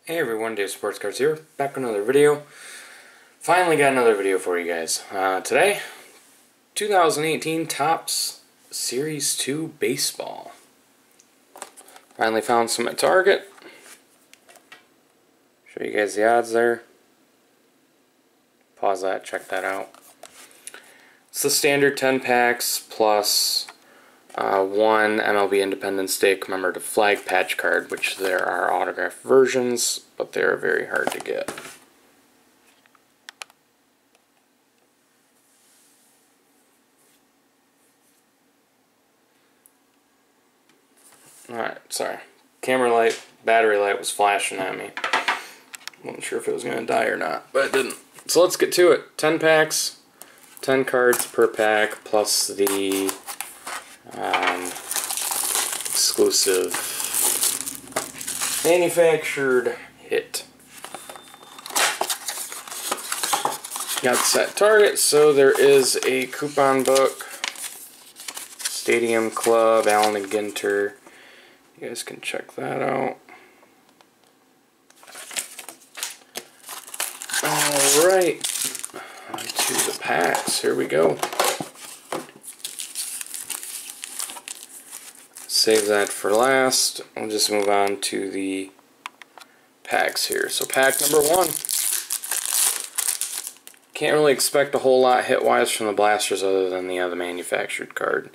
Hey everyone, Dave Sports Cards here, back with another video. Finally got another video for you guys. Today, 2018 Topps Series 2 Baseball. Finally found some at Target. Show you guys the odds there. Pause that, check that out. It's the standard 10 packs plus one MLB Independence Day commemorative flag patch card, which there are autographed versions, but they're very hard to get. Alright, sorry. Camera light, battery light was flashing at me. Wasn't sure if it was going to die or not, but it didn't. So let's get to it. 10 packs, 10 cards per pack, plus the exclusive manufactured hit. Got set Target, so there is a coupon book, Stadium Club, Allen and Ginter. You guys can check that out. Alright, on to the packs. Here we go. Save that for last. We'll just move on to the packs here. So pack number 1. Can't really expect a whole lot hit-wise from the blasters other than the other manufactured card.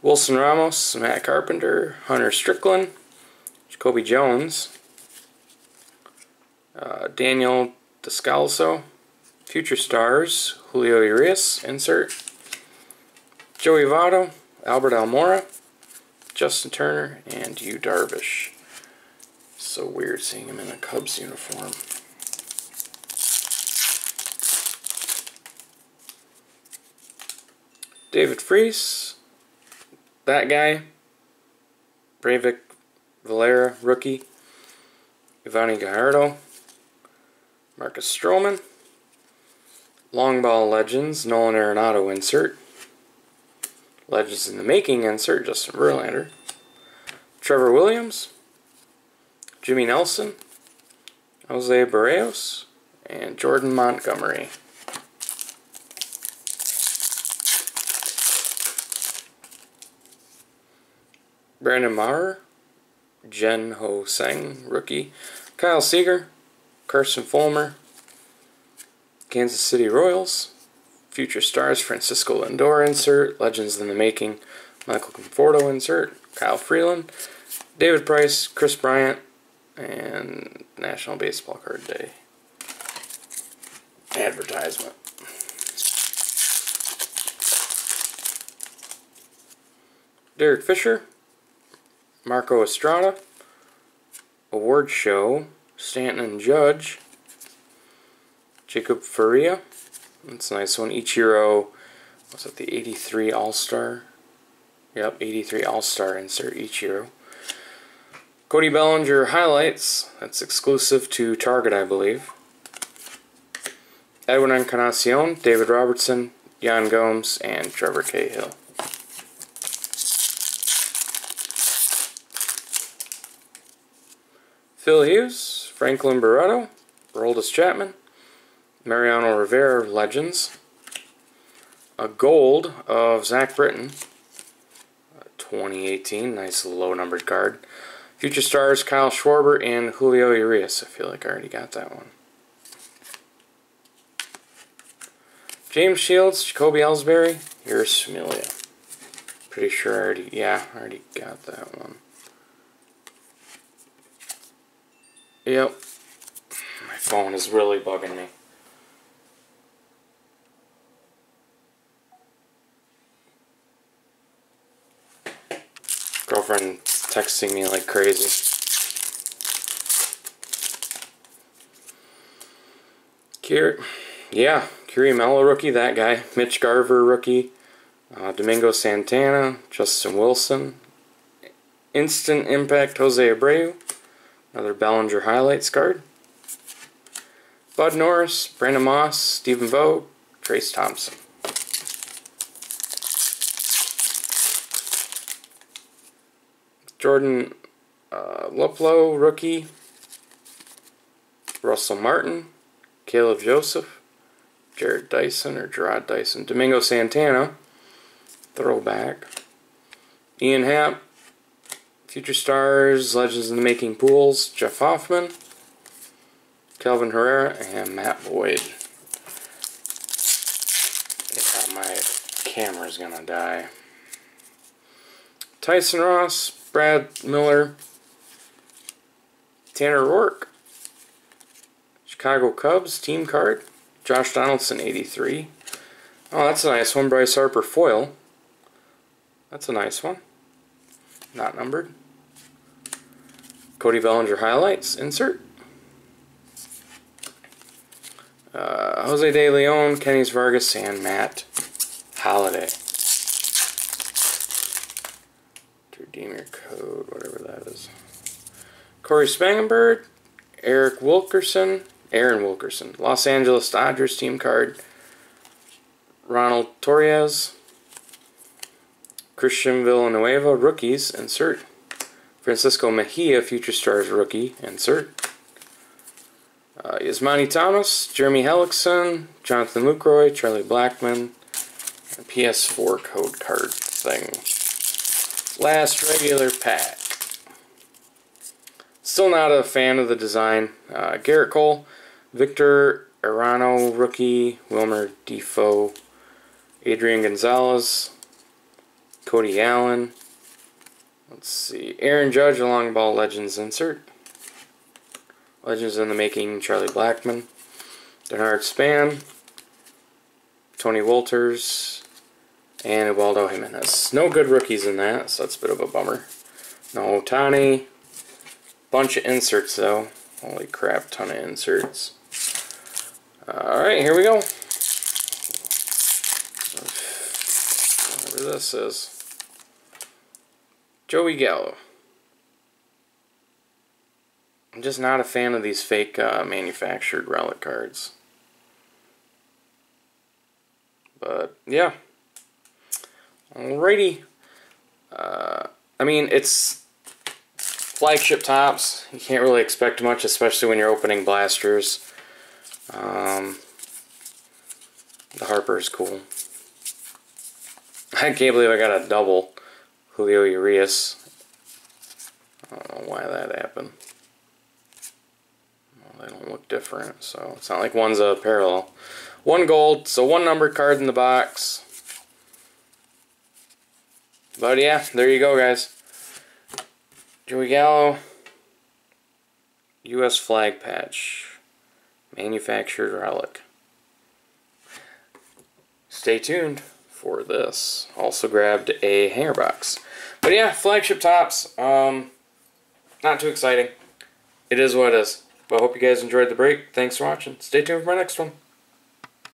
Wilson Ramos, Matt Carpenter, Hunter Strickland, Jacoby Jones, Daniel Descalso, Future Stars, Julio Urias, insert, Joey Votto, Albert Almora, Justin Turner, and Yu Darvish. So weird seeing him in a Cubs uniform. David Freese, that guy, Breivik Valera, rookie, Ivani Gallardo, Marcus Stroman, Long Ball Legends, Nolan Arenado insert, Legends in the Making insert, Justin Verlander, Trevor Williams, Jimmy Nelson, José Abreu, and Jordan Montgomery. Brandon Maurer, Jen Ho Seng, rookie, Kyle Seager, Carson Fulmer, Kansas City Royals, Future Stars, Francisco Lindor insert, Legends in the Making, Michael Conforto insert, Kyle Freeland, David Price, Chris Bryant, and National Baseball Card Day advertisement. Derek Fisher, Marco Estrada, Award Show, Stanton and Judge, Jacob Faria, that's a nice one, Ichiro, was it the 83 All-Star? Yep, 83 All-Star insert, Ichiro. Cody Bellinger highlights, that's exclusive to Target, I believe. Edwin Encarnacion, David Robertson, Yan Gomes, and Trevor Cahill. Phil Hughes, Franklin Barreto, Aroldis Chapman, Mariano Rivera, Legends, a gold of Zach Britton, 2018, nice low numbered card. Future Stars, Kyle Schwarber, and Julio Urias. I feel like I already got that one. James Shields, Jacoby Ellsbury, here's Familia. Pretty sure I already got that one. Yep. My phone is really bugging me. Girlfriend texting me like crazy. Kiri Mello rookie, that guy. Mitch Garver rookie. Domingo Santana, Justin Wilson. Instant Impact José Abreu. Another Bellinger highlights card. Bud Norris, Brandon Moss, Stephen Vogt, Trace Thompson. Jordan Luplow, rookie. Russell Martin, Caleb Joseph, Gerard Dyson, Domingo Santana, throwback, Ian Happ, Future Stars, Legends in the Making Pools, Jeff Hoffman, Kelvin Herrera, and Matt Boyd. Yeah, my camera's gonna die. Tyson Ross, Brad Miller, Tanner Rourke, Chicago Cubs team card, Josh Donaldson 83. Oh, that's a nice one. Bryce Harper foil. That's a nice one. Not numbered. Cody Bellinger highlights insert. Jose De Leon, Kenny Vargas, and Matt Holliday. Redeem your code, whatever that is. Corey Spangenberg, Aaron Wilkerson, Los Angeles Dodgers team card. Ronald Torres, Christian Villanueva, rookies, insert. Francisco Mejia, Future Stars rookie, insert. Yasmani Thomas, Jeremy Hellickson, Jonathan Lucroy, Charlie Blackmon, and PS4 code card thing. Last regular pack. Still not a fan of the design. Garrett Cole, Victor Arano, rookie, Wilmer Defoe, Adrian Gonzalez, Cody Allen. Let's see, Aaron Judge, a long ball Legends insert. Legends in the Making, Charlie Blackmon, Bernard Span, Tony Wolters, and Ubaldo Jimenez. No good rookies in that, so that's a bit of a bummer. No Ohtani. Bunch of inserts though. Holy crap, ton of inserts. Alright, here we go. Whatever this is. Joey Gallo. I'm just not a fan of these fake manufactured relic cards. But, yeah. Alrighty. I mean, it's flagship tops. You can't really expect much, especially when you're opening blasters. The Harper is cool. I can't believe I got a double Julio Urias. I don't know why that happened. Well, they don't look different, so it's not like one's a parallel. One gold, so one numbered card in the box. But yeah, there you go, guys. Joey Gallo, U.S. flag patch, manufactured relic. Stay tuned for this. Also grabbed a hanger box. But yeah, flagship tops. Not too exciting. It is what it is. But I hope you guys enjoyed the break. Thanks for watching. Stay tuned for my next one.